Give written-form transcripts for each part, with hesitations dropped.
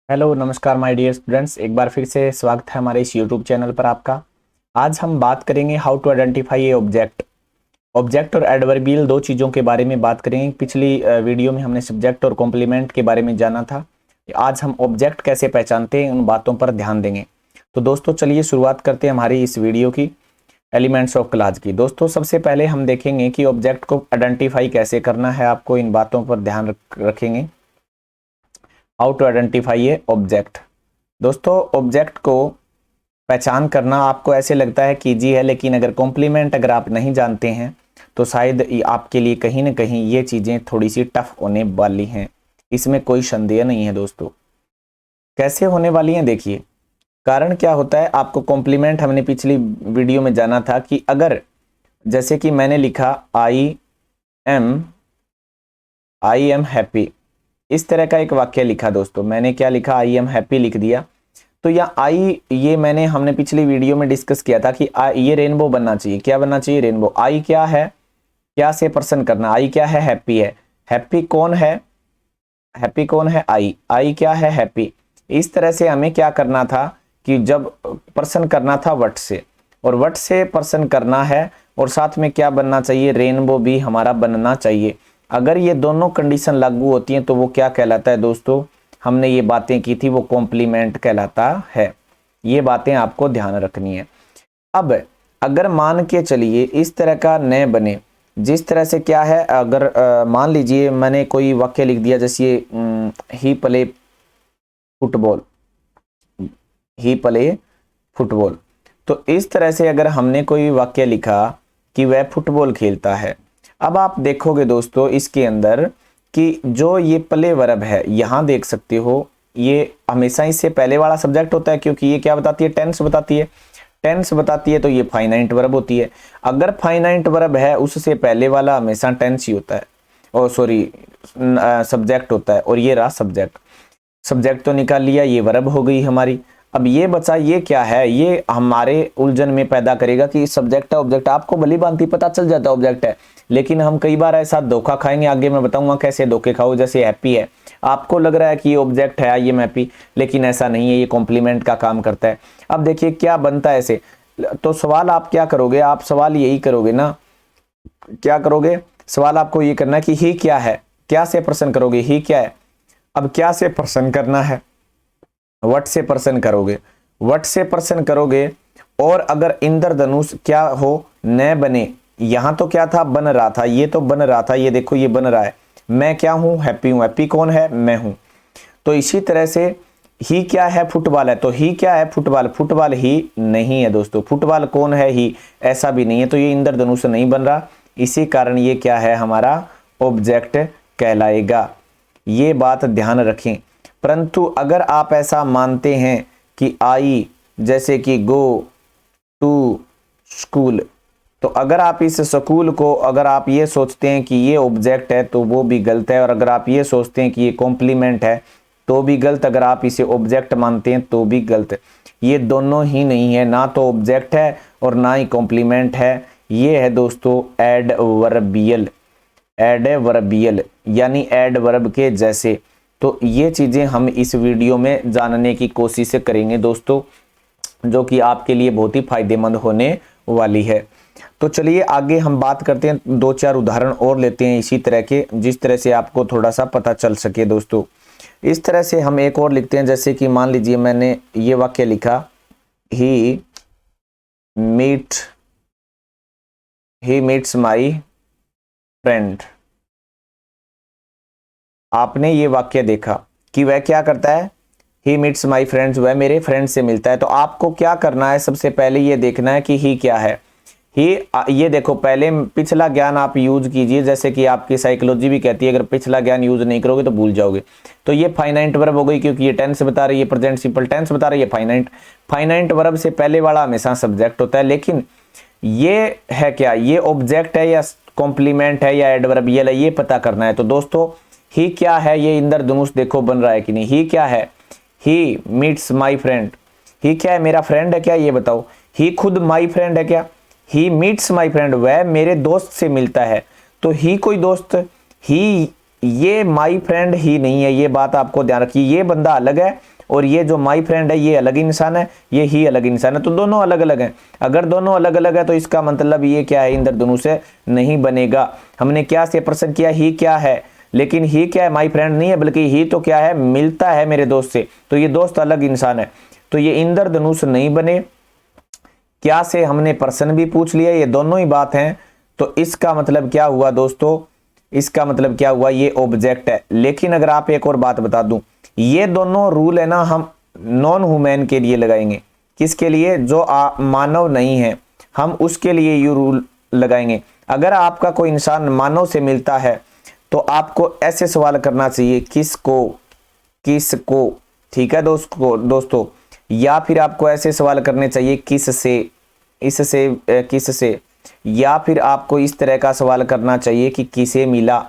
Hello नमस्कार my dear students, एक बार फिर से स्वागत है हमारे इस यूट्यूब चैनल पर आपका। आज हम बात करेंगे how to identify a object. Object और एडवर्बियल दो चीज़ों के बारे में बात करेंगे। पिछली वीडियो में हमने सब्जेक्ट और कॉम्प्लीमेंट के बारे में जाना था। आज हम ऑब्जेक्ट कैसे पहचानते हैं उन बातों पर ध्यान देंगे। तो दोस्तों चलिए शुरुआत करते हैं हमारी इस वीडियो की एलिमेंट्स ऑफ क्लास की। दोस्तों सबसे पहले हम देखेंगे कि ऑब्जेक्ट को आइडेंटिफाई कैसे करना है। आपको इन बातों पर ध्यान रखेंगे। How to identify a object. दोस्तों ऑब्जेक्ट को पहचान करना आपको ऐसे लगता है कि इजी है, लेकिन अगर कॉम्प्लीमेंट अगर आप नहीं जानते हैं तो शायद आपके लिए कहीं ना कहीं ये चीज़ें थोड़ी सी टफ होने वाली हैं। इसमें कोई संदेह नहीं है। दोस्तों कैसे होने वाली हैं देखिए। कारण क्या होता है, आपको कॉम्प्लीमेंट हमने पिछली वीडियो में जाना था कि अगर जैसे कि मैंने लिखा एम आई एम हैप्पी, इस तरह का एक वाक्य लिखा। दोस्तों मैंने क्या लिखा, आई एम हैप्पी लिख दिया। तो या आई, ये हमने पिछली वीडियो में डिस्कस किया था कि ये रेनबो बनना चाहिए। क्या बनना चाहिए? रेनबो। आई क्या है, क्या से पर्सन करना। आई क्या है? हैप्पी है। हैप्पी कौन है? हैप्पी कौन है? आई। आई क्या है? हैप्पी। इस तरह से हमें क्या करना था कि जब पर्सन करना था वट से, और वट से पर्सन करना है, और साथ में क्या बनना चाहिए? रेनबो भी हमारा बनना चाहिए। अगर ये दोनों कंडीशन लागू होती हैं तो वो क्या कहलाता है दोस्तों? हमने ये बातें की थी, वो कॉम्प्लीमेंट कहलाता है। ये बातें आपको ध्यान रखनी है। अब अगर मान के चलिए इस तरह का न बने, जिस तरह से क्या है, अगर मान लीजिए मैंने कोई वाक्य लिख दिया, जैसे ही प्ले फुटबॉल, ही प्ले फुटबॉल। तो इस तरह से अगर हमने कोई वाक्य लिखा कि वह फुटबॉल खेलता है। अब आप देखोगे दोस्तों इसके अंदर कि जो ये प्ले वर्ब है, यहां देख सकते हो ये हमेशा इससे पहले वाला सब्जेक्ट होता है, क्योंकि ये क्या बताती है? टेंस बताती है। टेंस बताती है तो ये फाइनाइट वर्ब होती है। अगर फाइनाइट वर्ब है उससे पहले वाला हमेशा टेंस ही होता है, और सॉरी सब्जेक्ट होता है, और ये रहा सब्जेक्ट। सब्जेक्ट तो निकाल लिया, ये वर्ब हो गई हमारी। अब ये बचा, ये क्या है? ये हमारे उलझन में पैदा करेगा कि सब्जेक्ट है ऑब्जेक्ट। आपको भली भांति पता चल जाता है ऑब्जेक्ट है, लेकिन हम कई बार ऐसा धोखा खाएंगे। आगे मैं बताऊंगा कैसे धोखे खाओ। जैसे हैप्पी है, आपको लग रहा है कि ये ऑब्जेक्ट है, आई एम हैप्पी, लेकिन ऐसा नहीं है, ये कॉम्प्लीमेंट का काम करता है। अब देखिए क्या बनता है ऐसे। तो सवाल आप क्या करोगे? आप सवाल यही करोगे ना, क्या करोगे? सवाल आपको ये करना है कि ही क्या है। क्या से प्रश्न करोगे? ही क्या है। अब क्या से प्रश्न करना है? वट से प्रश्न करोगे। वट से प्रश्न करोगे, और अगर इंद्रधनुष क्या हो, न बने। यहां तो क्या था? बन रहा था। ये तो बन रहा था, ये देखो ये बन रहा है। मैं क्या हूं? हैप्पी हूं। हैप्पी कौन है? मैं हूं। तो इसी तरह से ही क्या है? फुटबॉल है। तो ही क्या है? फुटबॉल। फुटबॉल ही नहीं है दोस्तों। फुटबॉल कौन है? ही। ऐसा भी नहीं है, तो ये इंद्रधनुष नहीं बन रहा। इसी कारण ये क्या है? हमारा ऑब्जेक्ट कहलाएगा। ये बात ध्यान रखें। परंतु अगर आप ऐसा मानते हैं कि आई, जैसे कि गो टू स्कूल, तो अगर आप इस स्कूल को, अगर आप ये सोचते हैं कि ये ऑब्जेक्ट है तो वो भी गलत है, और अगर आप ये सोचते हैं कि ये कॉम्प्लीमेंट है तो भी गलत। अगर आप इसे ऑब्जेक्ट मानते हैं तो भी गलत। ये दोनों ही नहीं है, ना तो ऑब्जेक्ट है और ना ही कॉम्प्लीमेंट है। ये है दोस्तों एडवर्बियल। एडवर्बियल यानी एडवर्ब के जैसे। तो ये चीजें हम इस वीडियो में जानने की कोशिश करेंगे दोस्तों, जो कि आपके लिए बहुत ही फायदेमंद होने वाली है। तो चलिए आगे हम बात करते हैं, दो चार उदाहरण और लेते हैं इसी तरह के, जिस तरह से आपको थोड़ा सा पता चल सके दोस्तों। इस तरह से हम एक और लिखते हैं, जैसे कि मान लीजिए मैंने ये वाक्य लिखा, ही मीट्स माई फ्रेंड। आपने ये वाक्य देखा कि वह क्या करता है? ही मीट्स माई फ्रेंड्स, वह मेरे फ्रेंड से मिलता है। तो आपको क्या करना है? सबसे पहले ये देखना है कि ही क्या है। ही, ये देखो पहले पिछला ज्ञान आप यूज कीजिए, जैसे कि आपकी साइकोलॉजी भी कहती है अगर पिछला ज्ञान यूज नहीं करोगे तो भूल जाओगे। तो ये फाइनाइट वर्ब हो गई, क्योंकि ये टेंस बता रही है, प्रेजेंट सिंपल टेंस बता रही है। फाइनाइट वर्ब से पहले वाला हमेशा सब्जेक्ट होता है, लेकिन ये है क्या? ये ऑब्जेक्ट है या कॉम्प्लीमेंट है या एडवर्बियल है, ये पता करना है। तो दोस्तों ही क्या है? ये इंद्रधनुष देखो बन रहा है कि नहीं। ही क्या है? He meets my friend. ही क्या है? मेरा फ्रेंड है क्या? ये बताओ। ही खुद माई फ्रेंड है क्या? ही मीट्स माई फ्रेंड, वह मेरे दोस्त से मिलता है। तो ही कोई दोस्त, ही, ये माई फ्रेंड ही नहीं है। ये बात आपको ध्यान रखिए। ये बंदा अलग है और ये जो माई फ्रेंड है ये अलग इंसान है, ये ही अलग इंसान है, तो दोनों अलग अलग हैं। अगर दोनों अलग अलग है तो इसका मतलब ये क्या है, इंद्रधनुष से नहीं बनेगा। हमने क्या से प्रश्न किया, ही क्या है, लेकिन ही क्या है, माई फ्रेंड नहीं है, बल्कि ही तो क्या है, मिलता है मेरे दोस्त से, तो ये दोस्त अलग इंसान है, तो ये इंद्रधनुष नहीं बने। क्या से हमने प्रश्न भी पूछ लिया, ये दोनों ही बात हैं, तो इसका मतलब क्या हुआ दोस्तों, इसका मतलब क्या हुआ, ये ऑब्जेक्ट है। लेकिन अगर आप एक और बात बता दूं, ये दोनों रूल है ना हम नॉन ह्यूमन के लिए लगाएंगे, किसके लिए, जो मानव नहीं है, हम उसके लिए ये रूल लगाएंगे। अगर आपका कोई इंसान मानव से मिलता है तो आपको ऐसे सवाल करना चाहिए, किसको, किसको, ठीक है दोस्तों, या फिर आपको ऐसे सवाल करने चाहिए, किससे, इससे, किससे, या फिर आपको इस तरह का सवाल करना चाहिए कि किसे मिला।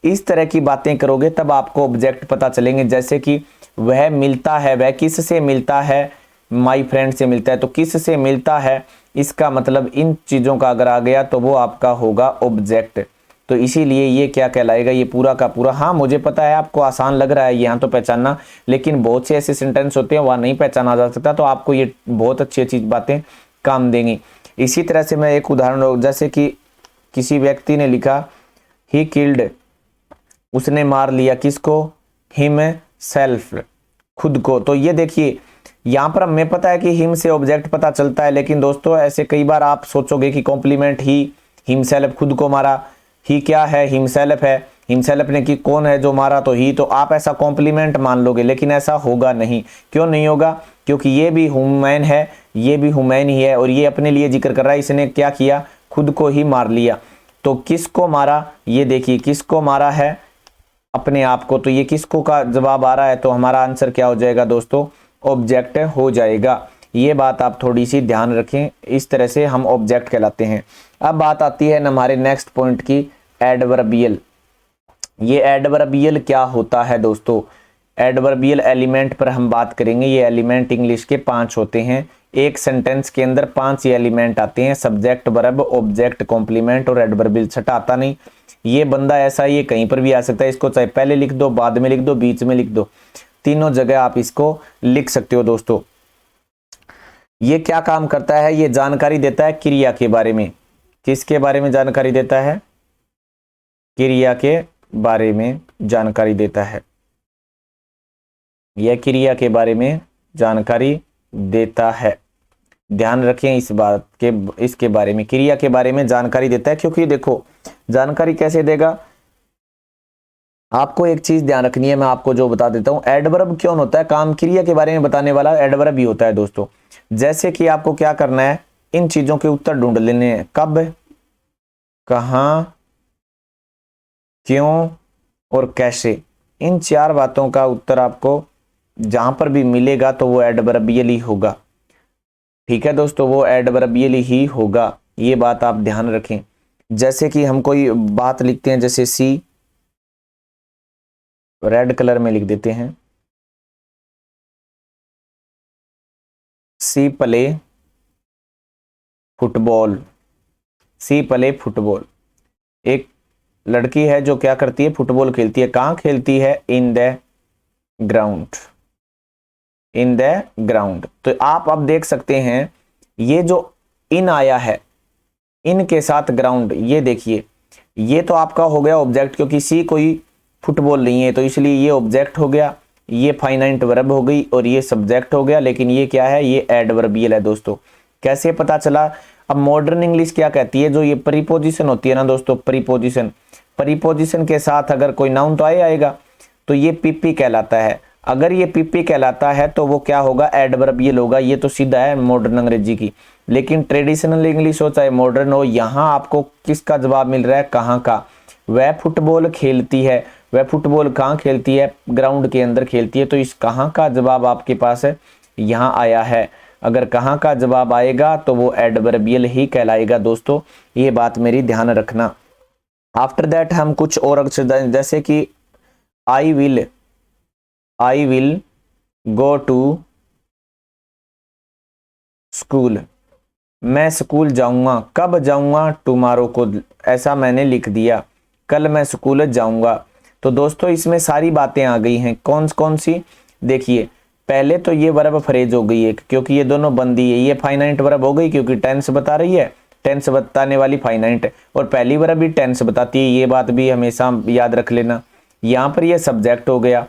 इस तरह की बातें करोगे तब आपको ऑब्जेक्ट पता चलेंगे। जैसे कि वह मिलता है, वह किससे मिलता है, माई फ्रेंड से मिलता है, तो किससे मिलता है, इसका मतलब इन चीज़ों का अगर आ गया तो वो आपका होगा ऑब्जेक्ट। तो इसीलिए ये क्या कहलाएगा, ये पूरा का पूरा, हाँ मुझे पता है आपको आसान लग रहा है यहाँ तो पहचानना, लेकिन बहुत से ऐसे सेंटेंस होते हैं वहाँ नहीं पहचाना जा सकता, तो आपको ये बहुत अच्छी अच्छी बातें काम देंगी। इसी तरह से मैं एक उदाहरण, जैसे कि किसी व्यक्ति ने लिखा ही किल्ड, उसने मार लिया, किसको, हिम सेल्फ, खुद को। तो ये देखिए यहाँ पर हमें पता है कि हिम से ऑब्जेक्ट पता चलता है, लेकिन दोस्तों ऐसे कई बार आप सोचोगे कि कॉम्प्लीमेंट ही, हिमसेल्फ, खुद को मारा, ही क्या है, हिमसेल्फ है, हिमसेल्फ ने कि कौन है जो मारा, तो ही, तो आप ऐसा कॉम्प्लीमेंट मान लोगे, लेकिन ऐसा होगा नहीं। क्यों नहीं होगा, क्योंकि ये भी ह्यूमन है, ये भी ह्यूमन ही है, और ये अपने लिए जिक्र कर रहा है, इसने क्या किया, खुद को ही मार लिया। तो किसको मारा, ये देखिए किसको मारा है, अपने आप को, तो ये किसको का जवाब आ रहा है, तो हमारा आंसर क्या हो जाएगा दोस्तों, ऑब्जेक्ट हो जाएगा। ये बात आप थोड़ी सी ध्यान रखें, इस तरह से हम ऑब्जेक्ट कहलाते हैं। अब बात आती है हमारे नेक्स्ट पॉइंट की, एडवर्बियल। ये एडवर्बियल क्या होता है दोस्तों, एडवर्बियल एलिमेंट पर हम बात करेंगे। ये एलिमेंट इंग्लिश के 5 होते हैं, एक सेंटेंस के अंदर 5 ये एलिमेंट आते हैं, सब्जेक्ट, वर्ब, ऑब्जेक्ट, कॉम्प्लीमेंट और एडवर्बियल। छठा आता नहीं। ये बंदा ऐसा, ये कहीं पर भी आ सकता है, इसको चाहे पहले लिख दो, बाद में लिख दो, बीच में लिख दो, तीनों जगह आप इसको लिख सकते हो दोस्तों। ये क्या काम करता है, ये जानकारी देता है क्रिया के बारे में। किसके बारे में जानकारी देता है, क्रिया के बारे में जानकारी देता है, यह क्रिया के बारे में जानकारी देता है। ध्यान रखें इस बात के, इसके बारे में, क्रिया के बारे में जानकारी देता है। क्योंकि देखो जानकारी कैसे देगा, आपको एक चीज ध्यान रखनी है, मैं आपको जो बता देता हूं, एडवर्ब क्यों होता है, काम क्रिया के बारे में बताने वाला एडवर्ब ही होता है दोस्तों। जैसे कि आपको क्या करना है, इन चीजों के उत्तर ढूंढ लेने हैं, कब, कहां, क्यों और कैसे। इन 4 बातों का उत्तर आपको जहां पर भी मिलेगा तो वो एडवर्बियल ही होगा। ठीक है दोस्तों, वो एडवर्बियल ही होगा, ये बात आप ध्यान रखें। जैसे कि हम कोई बात लिखते हैं, जैसे सी, रेड कलर में लिख देते हैं, C play football, C play football. एक लड़की है जो क्या करती है, फुटबॉल खेलती है। कहां खेलती है, in the ground, in the ground. तो आप अब देख सकते हैं ये जो इन आया है, इन के साथ ग्राउंड, ये देखिए ये तो आपका हो गया ऑब्जेक्ट, क्योंकि सी कोई फुटबॉल नहीं है तो इसलिए ये ऑब्जेक्ट हो गया, ये फाइनाइट वर्ब हो गई और ये सब्जेक्ट हो गया। लेकिन ये क्या है, ये एडवर्बियल है दोस्तों। कैसे पता चला, अब मॉडर्न इंग्लिश क्या कहती है, जो ये प्रीपोजिशन होती है ना दोस्तों, प्रीपोजिशन, प्रीपोजिशन के साथ अगर कोई नाउन तो आएगा, तो ये पीपी कहलाता है। अगर ये पीपी कहलाता है तो वो क्या होगा, एडवर्बियल होगा। ये तो सीधा है मॉडर्न अंग्रेजी की। लेकिन ट्रेडिशनल इंग्लिश हो चाहे मॉडर्न हो, यहाँ आपको किसका जवाब मिल रहा है, कहाँ का। वह फुटबॉल खेलती है, वह फुटबॉल कहाँ खेलती है, ग्राउंड के अंदर खेलती है। तो इस कहाँ का जवाब आपके पास है, यहाँ आया है। अगर कहाँ का जवाब आएगा तो वो एडवर्बियल ही कहलाएगा दोस्तों, ये बात मेरी ध्यान रखना। आफ्टर दैट हम कुछ और अक्षर, जैसे कि I will go to school, मैं स्कूल जाऊंगा। कब जाऊंगा, टुमारो को, ऐसा मैंने लिख दिया, कल मैं स्कूल जाऊंगा। तो दोस्तों इसमें सारी बातें आ गई हैं, कौन कौन सी, देखिए पहले तो ये वर्ब फ्रेज हो गई है क्योंकि ये दोनों बंदी है, ये फाइनाइट वर्ब हो गई क्योंकि टेंस बता रही है, टेंस बताने वाली फाइनाइट है, और पहली वर्ब भी टेंस बताती है, ये बात भी हमेशा याद रख लेना। यहाँ पर ये सब्जेक्ट हो गया,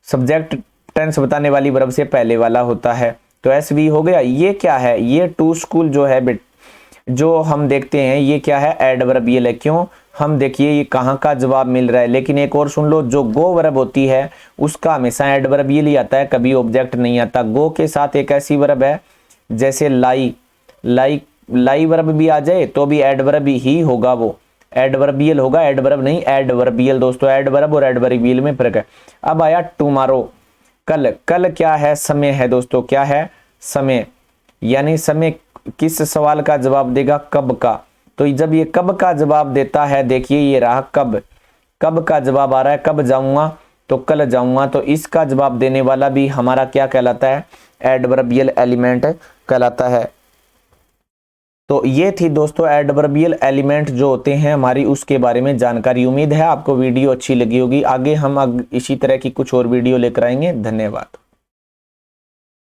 सब्जेक्ट टेंस बताने वाली वर्ब से पहले वाला होता है, तो एस वी हो गया। ये क्या है, ये टू स्कूल जो है जो हम देखते हैं ये क्या है, एडवर्बियल है। क्यों, हम देखिए ये कहाँ का जवाब मिल रहा है। लेकिन एक और सुन लो, जो गो वर्ब होती है उसका हमेशा एडवर्बियल ही आता है, कभी ऑब्जेक्ट नहीं आता। गो के साथ एक ऐसी वर्ब है जैसे लाई, लाई वर्ब भी आ जाए तो भी एडवर्ब ही होगा, वो एडवर्बियल होगा, एडवर्ब नहीं एडवर्बियल। दोस्तों एडवर्ब और एडवर्बियल में फर्क है। अब आया टुमारो, कल, कल क्या है, समय है दोस्तों, क्या है, समय। यानी समय किस सवाल का जवाब देगा, कब का। तो जब ये कब का जवाब देता है, देखिए ये रहा कब, कब का जवाब आ रहा है, कब जाऊंगा, तो कल जाऊंगा, तो इसका जवाब देने वाला भी हमारा क्या कहलाता है, एडवर्बियल एलिमेंट कहलाता है। तो ये थी दोस्तों एडवर्बियल एलिमेंट जो होते हैं हमारी, उसके बारे में जानकारी। उम्मीद है आपको वीडियो अच्छी लगी होगी। आगे हम इसी तरह की कुछ और वीडियो लेकर आएंगे। धन्यवाद।